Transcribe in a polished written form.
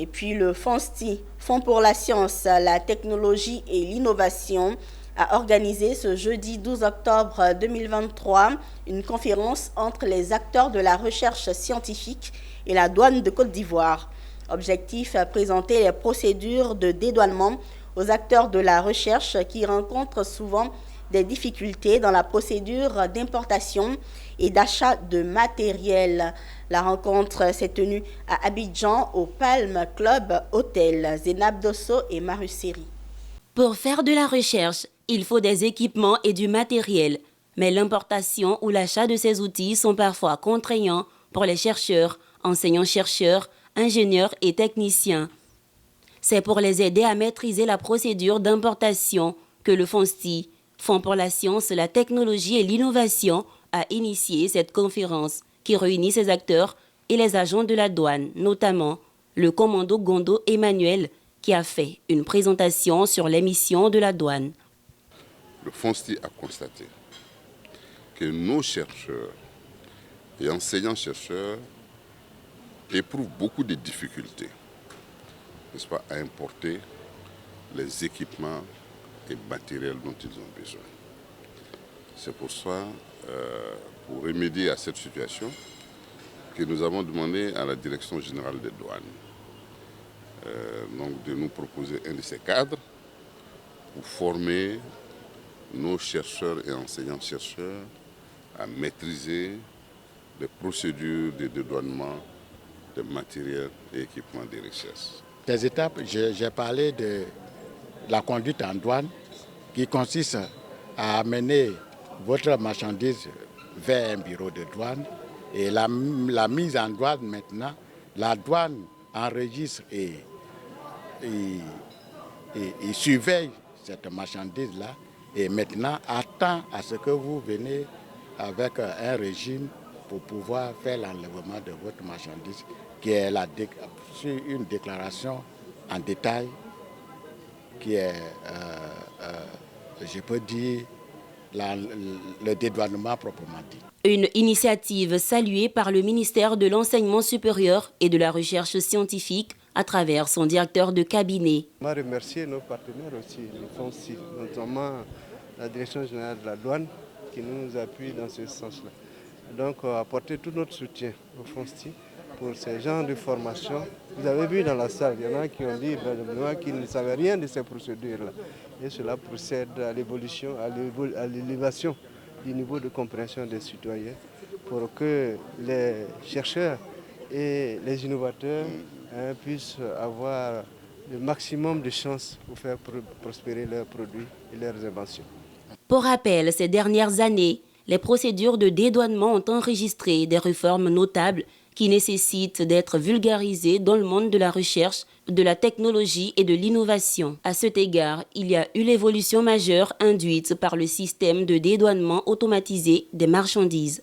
Et puis le FONSTI, Fonds pour la science, la technologie et l'innovation, a organisé ce jeudi 12 octobre 2023 une conférence entre les acteurs de la recherche scientifique et la douane de Côte d'Ivoire. Objectif, présenter les procédures de dédouanement aux acteurs de la recherche qui rencontrent souvent des difficultés dans la procédure d'importation et d'achat de matériel. La rencontre s'est tenue à Abidjan au Palm Club Hotel. Zénab Dosso et Marusséry. Pour faire de la recherche, il faut des équipements et du matériel. Mais l'importation ou l'achat de ces outils sont parfois contraignants pour les chercheurs, enseignants-chercheurs, ingénieurs et techniciens. C'est pour les aider à maîtriser la procédure d'importation que le FONSTI, Fonds pour la science, la technologie et l'innovation, a initié cette conférence qui réunit ses acteurs et les agents de la douane, notamment le commando Gondo Emmanuel, qui a fait une présentation sur les missions de la douane. Le FONSTI a constaté que nos chercheurs et enseignants-chercheurs éprouvent beaucoup de difficultés, n'est-ce pas, à importer les équipements et matériels dont ils ont besoin. C'est pour ça, pour remédier à cette situation, que nous avons demandé à la Direction générale des douanes donc de nous proposer un de ces cadres pour former nos chercheurs et enseignants-chercheurs à maîtriser les procédures de dédouanement de matériel et équipements de recherche. Des étapes, j'ai parlé de la conduite en douane qui consiste à amener votre marchandise vers un bureau de douane et la mise en douane maintenant. La douane enregistre et surveille cette marchandise-là et maintenant attend à ce que vous venez avec un régime pour pouvoir faire l'enlèvement de votre marchandise qui est une déclaration en détail qui est, je peux dire, le dédouanement proprement dit. Une initiative saluée par le ministère de l'Enseignement supérieur et de la Recherche scientifique à travers son directeur de cabinet. On va remercier nos partenaires aussi, le FONSTI, notamment la Direction générale de la douane qui nous appuie dans ce sens-là. Donc, apporter tout notre soutien au FONSTI pour ces genres de formation. Vous avez vu dans la salle, il y en a qui ont dit qu'ils ne savaient rien de ces procédures-là. Et cela procède à l'évolution, à l'élévation du niveau de compréhension des citoyens pour que les chercheurs et les innovateurs puissent avoir le maximum de chances pour faire prospérer leurs produits et leurs inventions. Pour rappel, ces dernières années, les procédures de dédouanement ont enregistré des réformes notables qui nécessitent d'être vulgarisées dans le monde de la recherche, de la technologie et de l'innovation. À cet égard, il y a eu l'évolution majeure induite par le système de dédouanement automatisé des marchandises.